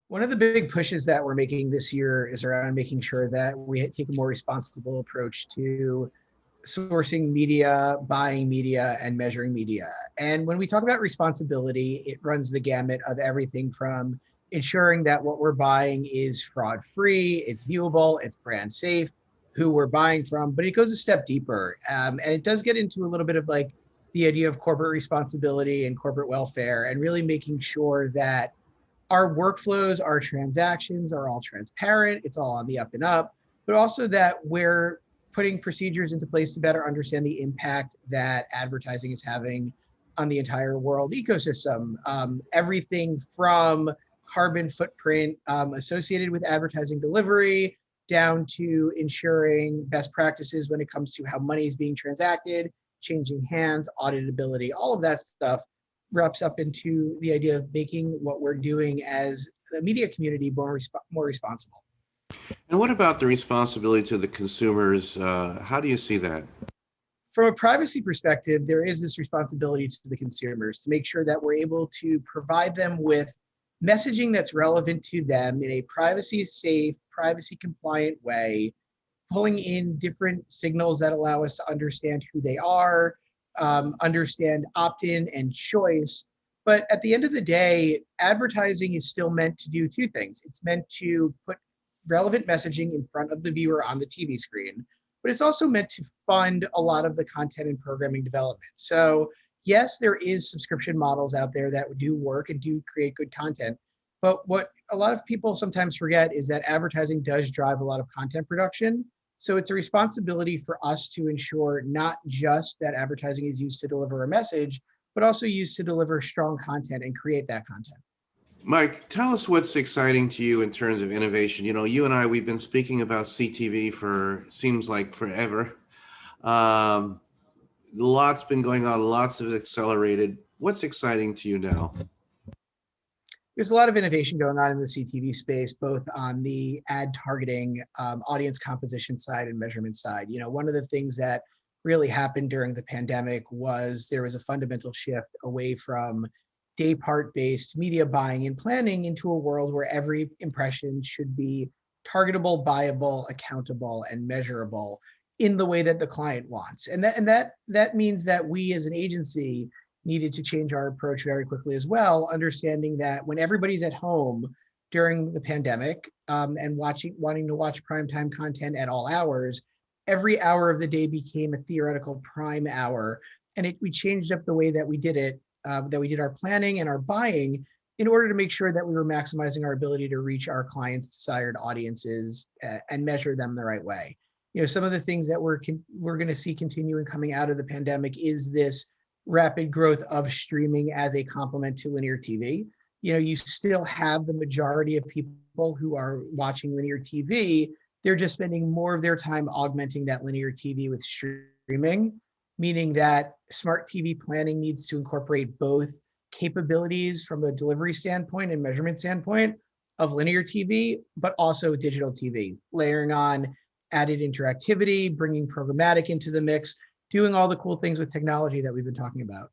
One of the big pushes that we're making this year is around making sure that we take a more responsible approach to sourcing media, buying media, and measuring media. And when we talk about responsibility, it runs the gamut of everything from ensuring that what we're buying is fraud free, it's viewable, it's brand safe, who we're buying from, but it goes a step deeper. And it does get into a little bit of like the idea of corporate responsibility and corporate welfare, and really making sure that our workflows, our transactions are all transparent, it's all on the up and up, but also that we're putting procedures into place to better understand the impact that advertising is having on the entire world ecosystem. Everything from carbon footprint associated with advertising delivery down to ensuring best practices when it comes to how money is being transacted, changing hands, auditability, all of that stuff wraps up into the idea of making what we're doing as the media community more responsible. And what about the responsibility to the consumers? How do you see that? From a privacy perspective, there is this responsibility to the consumers to make sure that we're able to provide them with messaging that's relevant to them in a privacy safe, privacy compliant way, pulling in different signals that allow us to understand who they are, understand opt-in and choice. But at the end of the day, advertising is still meant to do two things. It's meant to put relevant messaging in front of the viewer on the TV screen, but it's also meant to fund a lot of the content and programming development. So yes, there is subscription models out there that do work and do create good content. But what a lot of people sometimes forget is that advertising does drive a lot of content production. So it's a responsibility for us to ensure not just that advertising is used to deliver a message, but also used to deliver strong content and create that content. Mike, tell us what's exciting to you in terms of innovation. You know, you and I, we've been speaking about CTV for seems like forever. Um, Lots been going on, lots of accelerated. What's exciting to you now? There's a lot of innovation going on in the CTV space, both on the ad targeting, audience composition side and measurement side. You know, one of the things that really happened during the pandemic was there was a fundamental shift away from day part based media buying and planning into a world where every impression should be targetable, buyable, accountable, and measurable in the way that the client wants. And that means that we as an agency needed to change our approach very quickly as well, understanding that when everybody's at home during the pandemic and wanting to watch primetime content at all hours, every hour of the day became a theoretical prime hour. And we changed up the way that we did it, that we did our planning and our buying in order to make sure that we were maximizing our ability to reach our clients' desired audiences and measure them the right way. You know, some of the things that we're going to see continuing coming out of the pandemic is this rapid growth of streaming as a complement to linear TV. You know, you still have the majority of people who are watching linear TV. They're just spending more of their time augmenting that linear TV with streaming, meaning that smart TV planning needs to incorporate both capabilities from a delivery standpoint and measurement standpoint of linear TV, but also digital TV, layering on added interactivity, bringing programmatic into the mix, doing all the cool things with technology that we've been talking about.